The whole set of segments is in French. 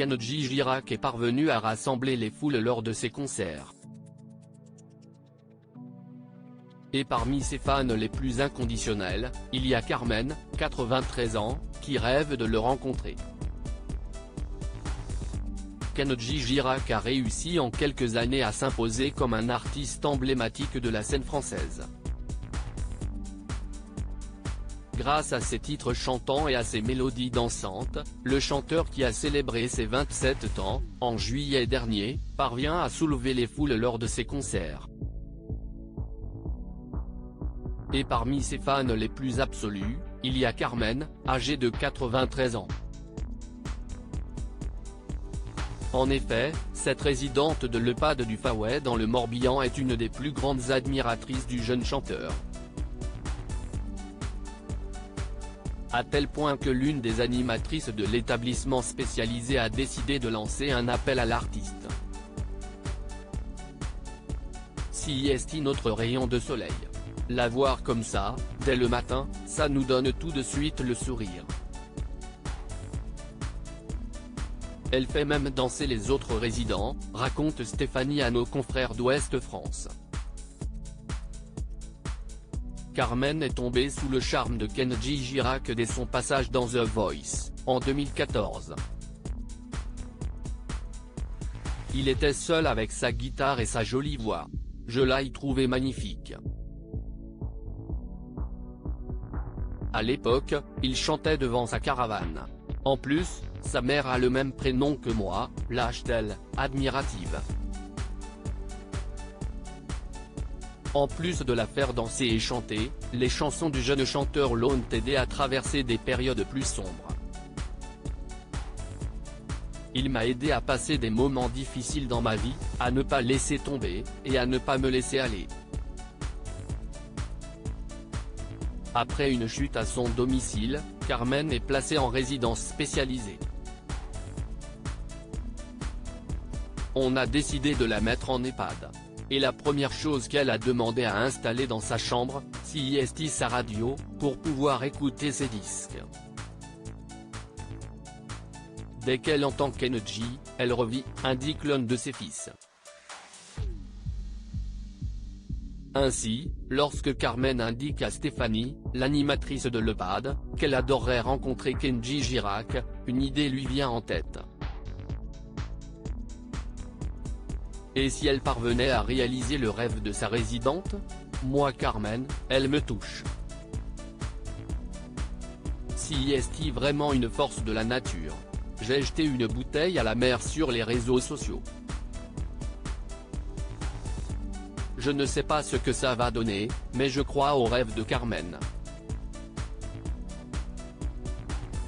Kenji Girac est parvenu à rassembler les foules lors de ses concerts. Et parmi ses fans les plus inconditionnels, il y a Carmen, 93 ans, qui rêve de le rencontrer. Kenji Girac a réussi en quelques années à s'imposer comme un artiste emblématique de la scène française. Grâce à ses titres chantants et à ses mélodies dansantes, le chanteur qui a célébré ses 27 ans, en juillet dernier, parvient à soulever les foules lors de ses concerts. Et parmi ses fans les plus absolus, il y a Carmen, âgée de 93 ans. En effet, cette résidente de l'EHPAD du Fawet dans le Morbihan est une des plus grandes admiratrices du jeune chanteur. À tel point que l'une des animatrices de l'établissement spécialisé a décidé de lancer un appel à l'artiste. Si est notre rayon de soleil. La voir comme ça, dès le matin, ça nous donne tout de suite le sourire. Elle fait même danser les autres résidents, raconte Stéphanie à nos confrères d'Ouest France. Carmen est tombée sous le charme de Kenji Girac dès son passage dans The Voice, en 2014. Il était seul avec sa guitare et sa jolie voix. Je l'ai trouvé magnifique. À l'époque, il chantait devant sa caravane. En plus, sa mère a le même prénom que moi, lâche-t-elle, admirative. En plus de la faire danser et chanter, les chansons du jeune chanteur l'ont aidé à traverser des périodes plus sombres. Il m'a aidé à passer des moments difficiles dans ma vie, à ne pas laisser tomber, et à ne pas me laisser aller. Après une chute à son domicile, Carmen est placée en résidence spécialisée. On a décidé de la mettre en EHPAD. Et la première chose qu'elle a demandé à installer dans sa chambre, c'est sa radio, pour pouvoir écouter ses disques. Dès qu'elle entend Kenji, elle revit, indique l'un de ses fils. Ainsi, lorsque Carmen indique à Stéphanie, l'animatrice de l'EHPAD, qu'elle adorerait rencontrer Kenji Girac, une idée lui vient en tête. Et si elle parvenait à réaliser le rêve de sa résidente? Moi Carmen, elle me touche. Si est vraiment une force de la nature? J'ai jeté une bouteille à la mer sur les réseaux sociaux. Je ne sais pas ce que ça va donner, mais je crois au rêve de Carmen.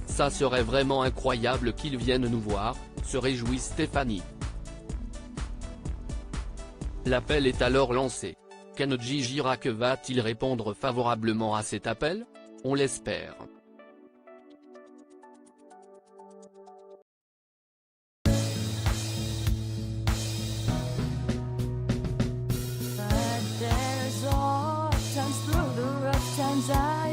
Ça serait vraiment incroyable qu'ils viennent nous voir, se réjouit Stéphanie. L'appel est alors lancé. Kenji Girac va-t-il répondre favorablement à cet appel? On l'espère. Times through the rough times I